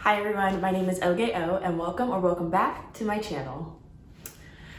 Hi everyone, my name is Oge-O and welcome back to my channel.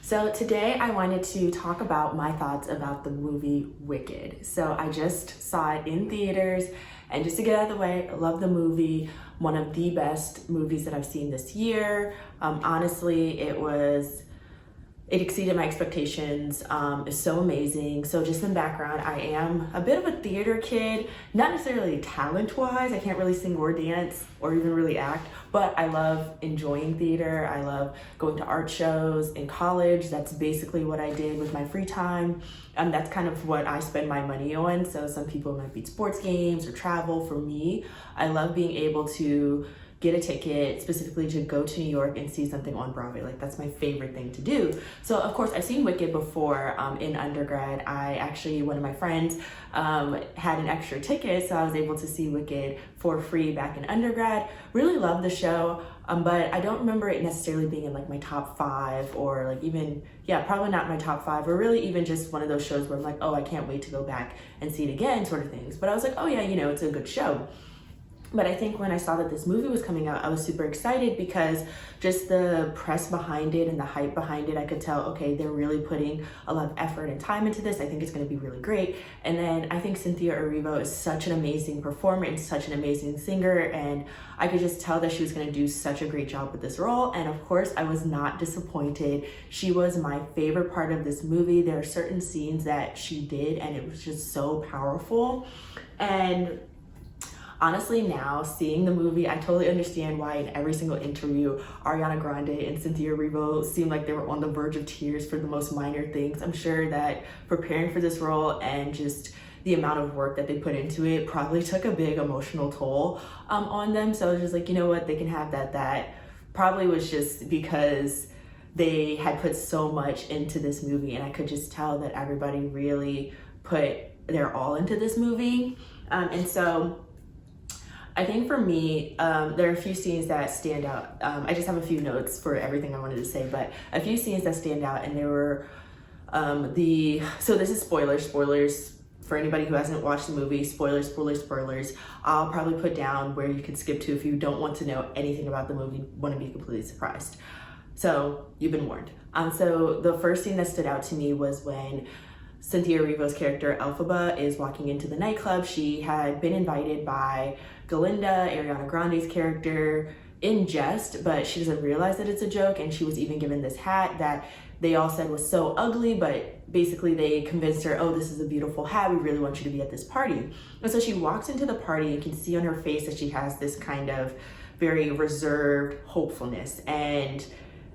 So today I wanted to talk about my thoughts about the movie Wicked. So I just saw it in theaters, and just to get out of the way, I love the movie. One of the best movies that I've seen this year. Honestly, it exceeded my expectations. It's so amazing. So just in background, I am a bit of a theater kid, not necessarily talent-wise. I can't really sing or dance or even really act, but I love enjoying theater. I love going to art shows in college. That's basically what I did with my free time. That's kind of what I spend my money on. So some people might be sports games or travel. For me, I love being able to get a ticket specifically to go to New York and see something on Broadway. Like, that's my favorite thing to do. So of course I've seen Wicked before in undergrad. One of my friends had an extra ticket, so I was able to see Wicked for free back in undergrad. Really loved the show, but I don't remember it necessarily being in like my top 5 or like even, probably not my top 5, or really even just one of those shows where I'm like, oh, I can't wait to go back and see it again sort of things. But I was like, oh yeah, it's a good show. But I think when I saw that this movie was coming out, I was super excited because just the press behind it and the hype behind it, I could tell, okay, they're really putting a lot of effort and time into this. I think it's going to be really great. And then I think Cynthia Erivo is such an amazing performer and such an amazing singer. And I could just tell that she was going to do such a great job with this role. And of course, I was not disappointed. She was my favorite part of this movie. There are certain scenes that she did, and it was just so powerful. And honestly, now seeing the movie, I totally understand why in every single interview, Ariana Grande and Cynthia Erivo seemed like they were on the verge of tears for the most minor things. I'm sure that preparing for this role and just the amount of work that they put into it probably took a big emotional toll on them. So I was just like, you know what, they can have that. That probably was just because they had put so much into this movie, and I could just tell that everybody really put their all into this movie. And so I think for me, there are a few scenes that stand out. I just have a few notes for everything I wanted to say, but a few scenes that stand out, and there were so this is spoilers for anybody who hasn't watched the movie. Spoilers. I'll probably put down where you can skip to if you don't want to know anything about the movie, want to be completely surprised. So you've been warned. So the first scene that stood out to me was when Cynthia Erivo's character, Elphaba, is walking into the nightclub. She had been invited by Galinda, Ariana Grande's character, in jest, but she doesn't realize that it's a joke, and she was even given this hat that they all said was so ugly, but basically they convinced her, oh, this is a beautiful hat, we really want you to be at this party. And so she walks into the party, and you can see on her face that she has this kind of very reserved hopefulness. And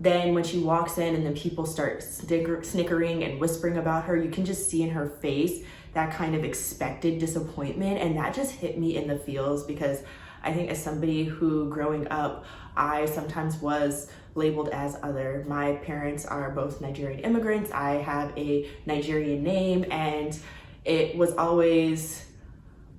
then when she walks in and then people start snickering and whispering about her, you can just see in her face that kind of expected disappointment. And that just hit me in the feels, because I think as somebody who growing up, I sometimes was labeled as other. My parents are both Nigerian immigrants. I have a Nigerian name, and it was always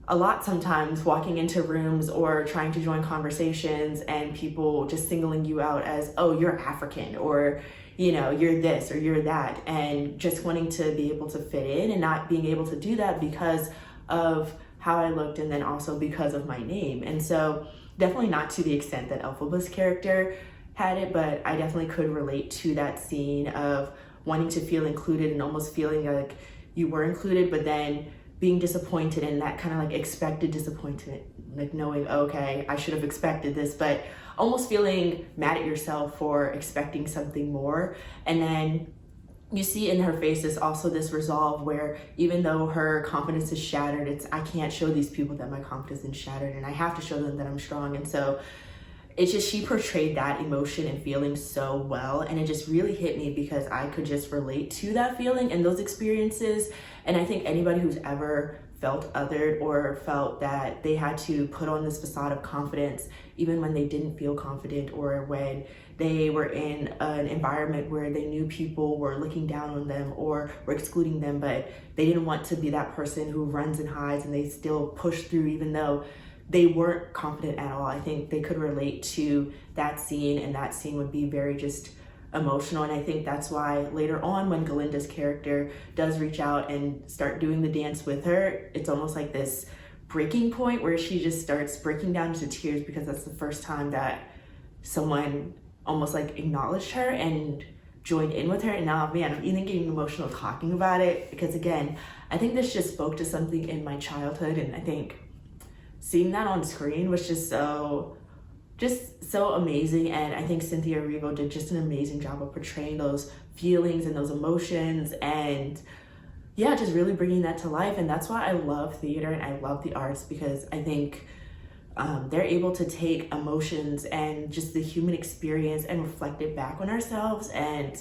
a lot sometimes walking into rooms or trying to join conversations and people just singling you out as, oh, you're African, or you're this or you're that, and just wanting to be able to fit in and not being able to do that because of how I looked, and then also because of my name. And so definitely not to the extent that Elphaba's character had it, but I definitely could relate to that scene of wanting to feel included and almost feeling like you were included, but then being disappointed, and that kind of like expected disappointment, like knowing, okay, I should have expected this, but almost feeling mad at yourself for expecting something more. And then you see in her face is also this resolve where even though her confidence is shattered, I can't show these people that my confidence is shattered, and I have to show them that I'm strong. And so it's just, she portrayed that emotion and feeling so well, and it just really hit me because I could just relate to that feeling and those experiences. And I think anybody who's ever felt othered or felt that they had to put on this facade of confidence even when they didn't feel confident, or when they were in an environment where they knew people were looking down on them or were excluding them, but they didn't want to be that person who runs and hides, and they still push through even though they weren't confident at all. I think they could relate to that scene, and that scene would be very just emotional. And I think that's why later on when Galinda's character does reach out and start doing the dance with her, it's almost like this breaking point where she just starts breaking down into tears because that's the first time that someone almost like acknowledged her and joined in with her. And now, man, I'm even getting emotional talking about it because, again, I think this just spoke to something in my childhood, and I think seeing that on screen was just so amazing. And I think Cynthia Erivo did just an amazing job of portraying those feelings and those emotions, and yeah, just really bringing that to life. And that's why I love theater and I love the arts, because I think they're able to take emotions and just the human experience and reflect it back on ourselves, and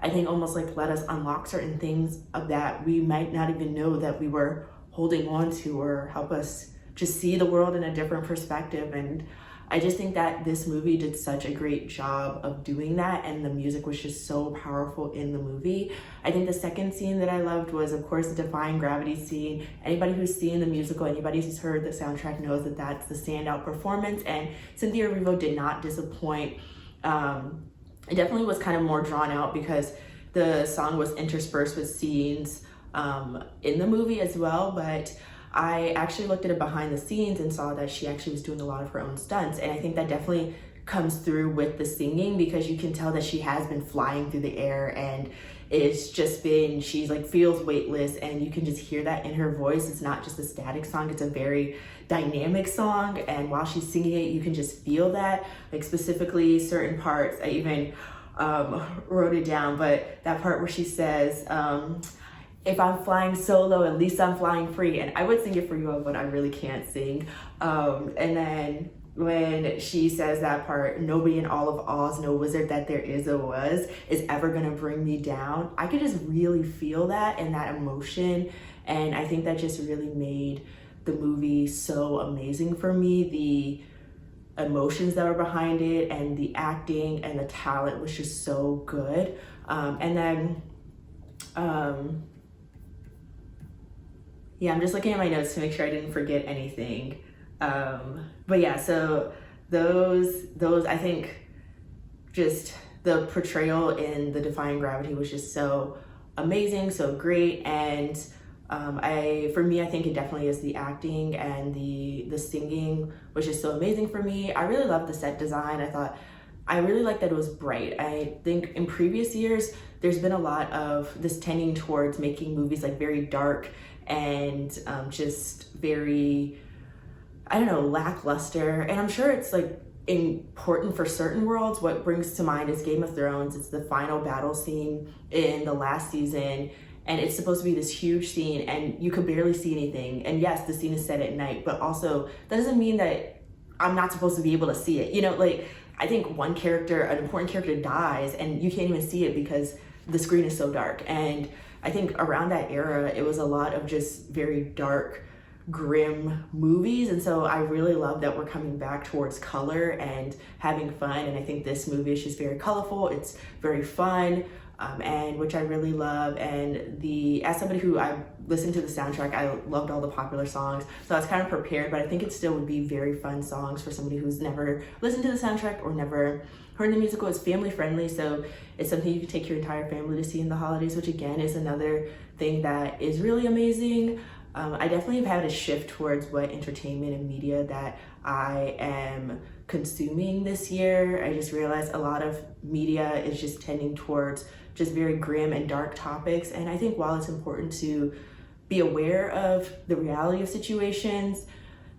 I think almost like let us unlock certain things of that we might not even know that we were holding on to, or help us just see the world in a different perspective. And I just think that this movie did such a great job of doing that, and the music was just so powerful in the movie. I think the second scene that I loved was, of course, the Defying Gravity scene. Anybody who's seen the musical, anybody who's heard the soundtrack knows that that's the standout performance, and Cynthia Erivo did not disappoint. It definitely was kind of more drawn out because the song was interspersed with scenes in the movie as well, but I actually looked at it behind the scenes and saw that she actually was doing a lot of her own stunts. And I think that definitely comes through with the singing, because you can tell that she has been flying through the air, and it's just been, she's like feels weightless, and you can just hear that in her voice. It's not just a static song, it's a very dynamic song. And while she's singing it, you can just feel that, like specifically certain parts. I even wrote it down, but that part where she says, if I'm flying solo, at least I'm flying free. And I would sing it for you all, but I really can't sing. And then when she says that part, nobody in all of Oz, no wizard that there is or was, is ever gonna bring me down. I could just really feel that and that emotion. And I think that just really made the movie so amazing for me. The emotions that were behind it and the acting and the talent was just so good. And then, yeah, I'm just looking at my notes to make sure I didn't forget anything. But yeah, so those, I think just the portrayal in the Defying Gravity was just so amazing, so great. And for me, I think it definitely is the acting, and the singing was just so amazing for me. I really loved the set design. I really liked that it was bright. I think in previous years, there's been a lot of this tending towards making movies like very dark and just very, I don't know, lackluster. And I'm sure it's like important for certain worlds. What brings to mind is Game of Thrones. It's the final battle scene in the last season, and it's supposed to be this huge scene, and you could barely see anything. And yes, the scene is set at night, but also that doesn't mean that I'm not supposed to be able to see it. You know, like, I think one character, an important character, dies and you can't even see it because the screen is so dark. And I think around that era, it was a lot of just very dark, grim movies. And so I really love that we're coming back towards color and having fun. And I think this movie is just very colorful. It's very fun, and which I really love. And as somebody who I listened to the soundtrack, I loved all the popular songs. So I was kind of prepared, but I think it still would be very fun songs for somebody who's never listened to the soundtrack or never heard the musical. It's family friendly, so it's something you can take your entire family to see in the holidays, which again is another thing that is really amazing. I definitely have had a shift towards what entertainment and media that I am consuming this year. I just realized a lot of media is just tending towards just very grim and dark topics. And I think while it's important to be aware of the reality of situations,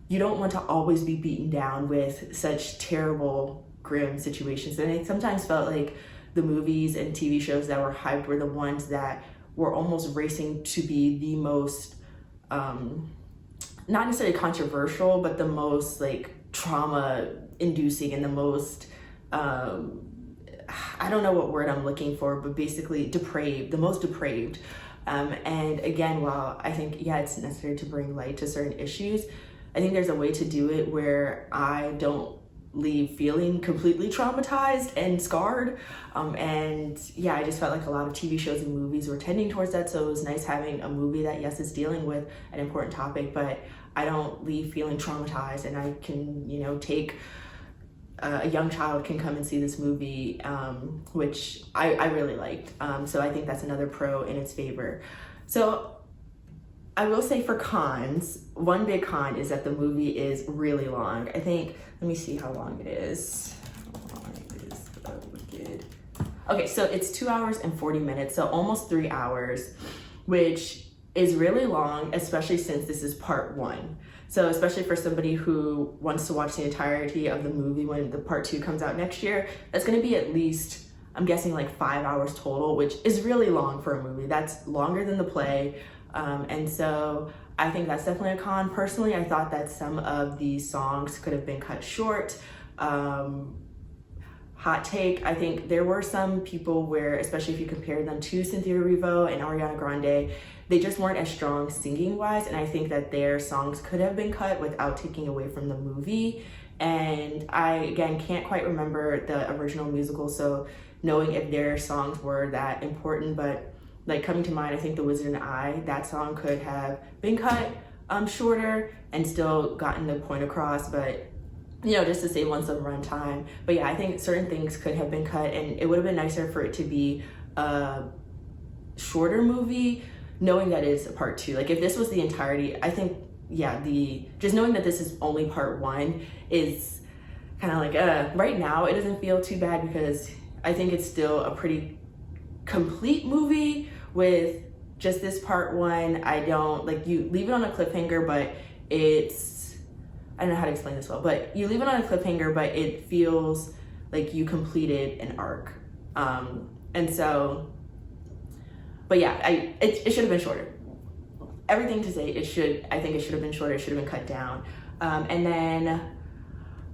you don't want to always be beaten down with such terrible, grim situations. And I sometimes felt like the movies and TV shows that were hyped were the ones that were almost racing to be the most, not necessarily controversial, but the most like trauma inducing and the most, I don't know what word I'm looking for, but basically depraved, the most depraved. And again, while I think, yeah, it's necessary to bring light to certain issues, I think there's a way to do it where I don't leave feeling completely traumatized and scarred. And yeah, I just felt like a lot of TV shows and movies were tending towards that. So it was nice having a movie that, yes, is dealing with an important topic, but I don't leave feeling traumatized, and I can, you know, take a young child can come and see this movie, which I really liked. So I think that's another pro in its favor. So I will say for cons, one big con is that the movie is really long. I think, let me see how long it is. How long is Wicked? Okay, so it's 2 hours and 40 minutes, so almost 3 hours, which is really long, especially since this is part one. So especially for somebody who wants to watch the entirety of the movie when the part two comes out next year, that's gonna be at least, I'm guessing like 5 hours total, which is really long for a movie. That's longer than the play. And so I think that's definitely a con. Personally, I thought that some of these songs could have been cut short. Hot take, I think there were some people where, especially if you compare them to Cynthia Erivo and Ariana Grande, they just weren't as strong singing wise, and I think that their songs could have been cut without taking away from the movie. And I, again, can't quite remember the original musical, so knowing if their songs were that important, but like coming to mind, I think The Wizard and I, that song could have been cut shorter and still gotten the point across, but you know, just to save on some runtime. But yeah, I think certain things could have been cut, and it would have been nicer for it to be a shorter movie, knowing that it's a part two. Like if this was the entirety, I think, yeah, just knowing that this is only part one is kind of like, right now it doesn't feel too bad because I think it's still a pretty complete movie with just this part one. I don't, like, you leave it on a cliffhanger, but I don't know how to explain this well, but you leave it on a cliffhanger, but it feels like you completed an arc. And so, but yeah, it should have been shorter. Everything to say, I think it should have been shorter, it should have been cut down. And then,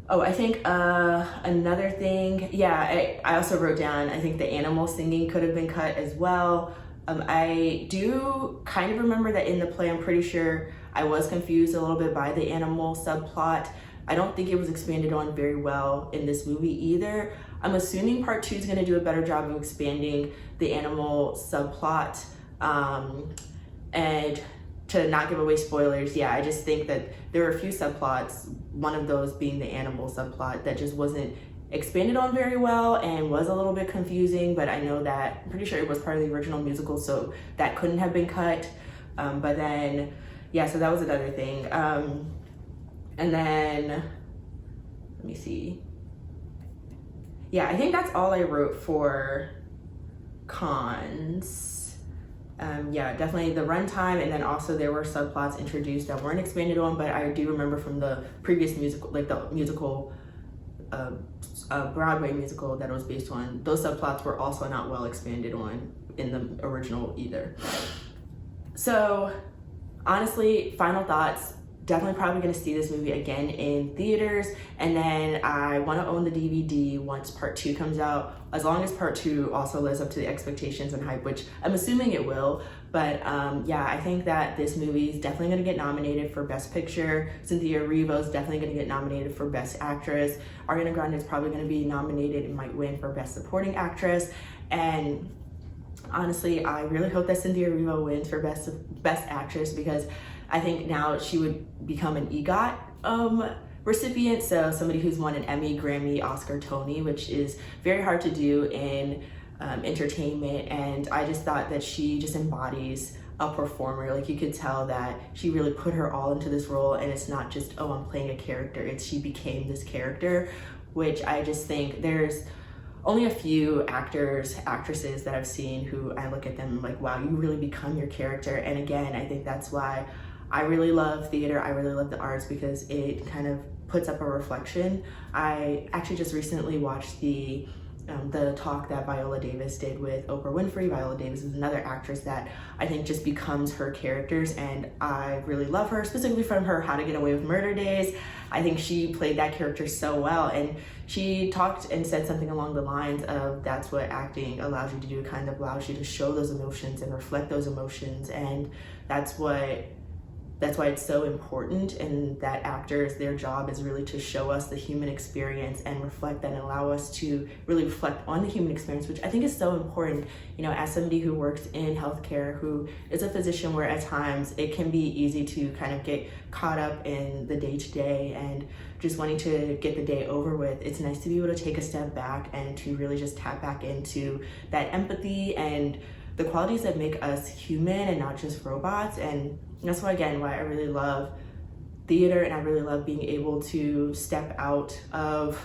I think another thing, yeah, I also wrote down, I think the animal singing could have been cut as well. I do kind of remember that in the play, I'm pretty sure I was confused a little bit by the animal subplot. I don't think it was expanded on very well in this movie either. I'm assuming part two is going to do a better job of expanding the animal subplot. And to not give away spoilers, yeah, I just think that there were a few subplots, one of those being the animal subplot, that just wasn't expanded on very well and was a little bit confusing, but I know that, I'm pretty sure it was part of the original musical, so that couldn't have been cut. But then, yeah, so that was another thing. And then, let me see. Yeah, I think that's all I wrote for cons. Yeah, definitely the runtime, and then also there were subplots introduced that weren't expanded on, but I do remember from the previous musical, like the musical, Broadway musical that it was based on, those subplots were also not well expanded on in the original either. So honestly, final thoughts, definitely probably going to see this movie again in theaters, and then I want to own the DVD once part two comes out, as long as part two also lives up to the expectations and hype, which I'm assuming it will. But yeah, I think that this movie is definitely going to get nominated for Best Picture. Cynthia Erivo is definitely going to get nominated for Best Actress. Ariana Grande is probably going to be nominated and might win for Best Supporting Actress. And honestly, I really hope that Cynthia Erivo wins for Best Actress, because I think now she would become an EGOT recipient, so somebody who's won an Emmy, Grammy, Oscar, Tony, which is very hard to do in entertainment. And I just thought that she just embodies a performer. Like, you could tell that she really put her all into this role, and it's not just, oh, I'm playing a character, it's she became this character, which I just think there's only a few actors, actresses that I've seen who I look at them and I'm like, wow, you really become your character. And again, I think that's why I really love theater, I really love the arts, because it kind of puts up a reflection. I actually just recently watched the talk that Viola Davis did with Oprah Winfrey. Viola Davis is another actress that I think just becomes her characters, and I really love her, specifically from her How to Get Away with Murder days. I think she played that character so well, and she talked and said something along the lines of, that's what acting allows you to do, kind of allows you to show those emotions and reflect those emotions, and that's why it's so important, and that actors, their job is really to show us the human experience and reflect that and allow us to really reflect on the human experience, which I think is so important. You know, as somebody who works in healthcare, who is a physician, where at times it can be easy to kind of get caught up in the day-to-day and just wanting to get the day over with, it's nice to be able to take a step back and to really just tap back into that empathy and the qualities that make us human and not just robots. And that's why, again, why I really love theater, and I really love being able to step out of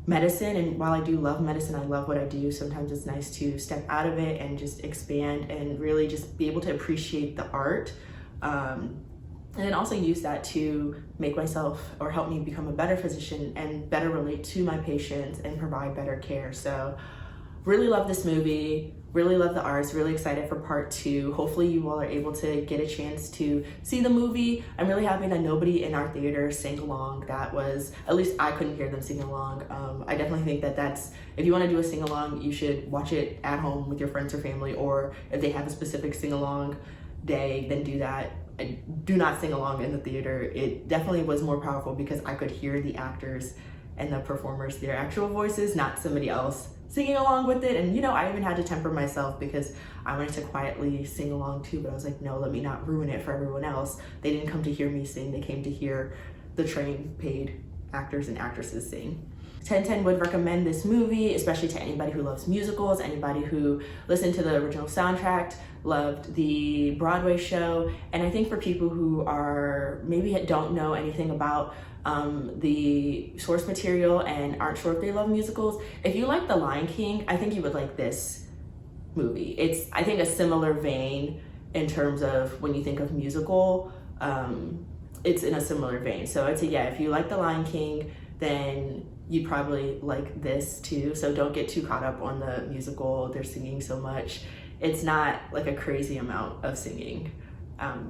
medicine. And while I do love medicine, I love what I do, sometimes it's nice to step out of it and just expand and really just be able to appreciate the art. And then also use that to make myself, or help me become a better physician and better relate to my patients and provide better care. So really love this movie, really love the arts, really excited for part 2. Hopefully you all are able to get a chance to see the movie. I'm really happy that nobody in our theater sang along. That was, at least I couldn't hear them sing along. I definitely think that that's, if you want to do a sing along, you should watch it at home with your friends or family, or if they have a specific sing along day, then do that. Do not sing along in the theater. It definitely was more powerful because I could hear the actors and the performers, their actual voices, not somebody else singing along with it. And I even had to temper myself because I wanted to quietly sing along too, but I was like, no, let me not ruin it for everyone else. They didn't come to hear me sing, they came to hear the trained, paid actors and actresses sing. 10/10 would recommend this movie, especially to anybody who loves musicals, anybody who listened to the original soundtrack, loved the Broadway show. And I think for people who are maybe don't know anything about the source material and aren't sure if they love musicals, if you like The Lion King, I think you would like this movie. It's, I think, a similar vein in terms of when you think of musical, it's in a similar vein. So I'd say, yeah, if you like The Lion King, then you'd probably like this too. So don't get too caught up on the musical. They're singing so much. It's not like a crazy amount of singing.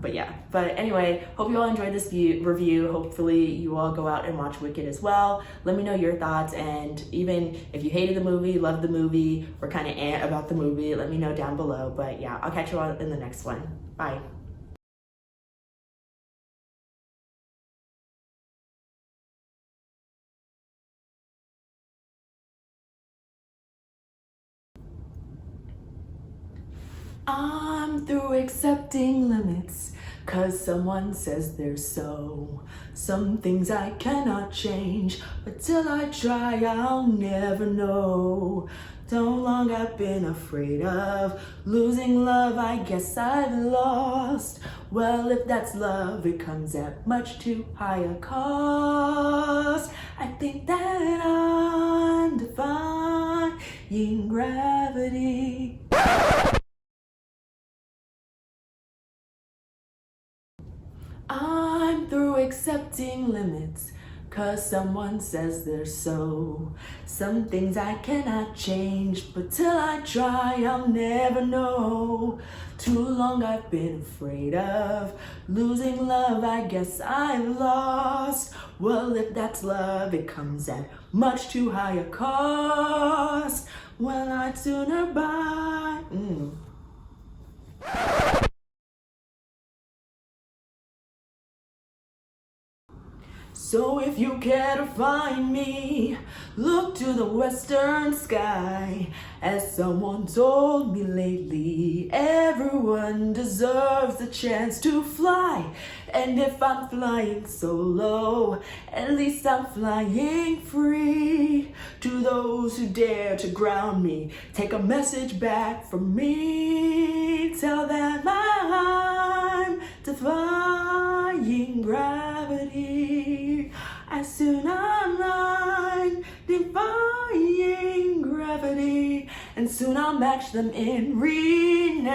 But yeah, but anyway, hope you all enjoyed this review. Hopefully you all go out and watch Wicked as well. Let me know your thoughts, and even if you hated the movie, loved the movie, or kind of about the movie, let me know down below. But yeah, I'll catch you all in the next one. Bye. I'm through accepting limits, 'cause someone says they're so. Some things I cannot change, but till I try, I'll never know. So long I've been afraid of losing love, I guess I've lost. Well, if that's love, it comes at much too high a cost. I think that I'm defying gravity. I'm through accepting limits, 'cause someone says they're so. Some things I cannot change, but till I try, I'll never know. Too long I've been afraid of losing love, I guess I've lost. Well, if that's love, it comes at much too high a cost. Well, I'd sooner buy. So if you care to find me, look to the western sky. As someone told me lately, everyone deserves a chance to fly. And if I'm flying solo, at least I'm flying free. To those who dare to ground me, take a message back from me. Tell them I'm defying gravity. As soon I'm defying gravity, and soon I'll match them in renown.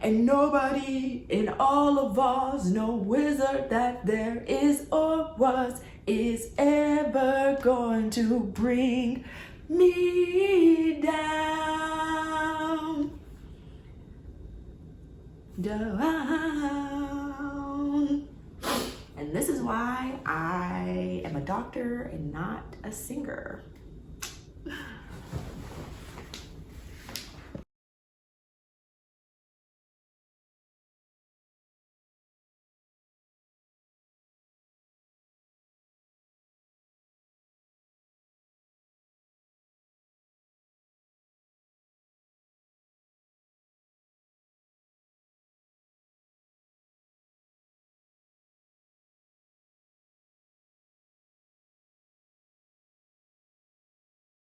And nobody in all of Oz, no wizard that there is or was, is ever going to bring me down. And this is why I am a doctor and not a singer.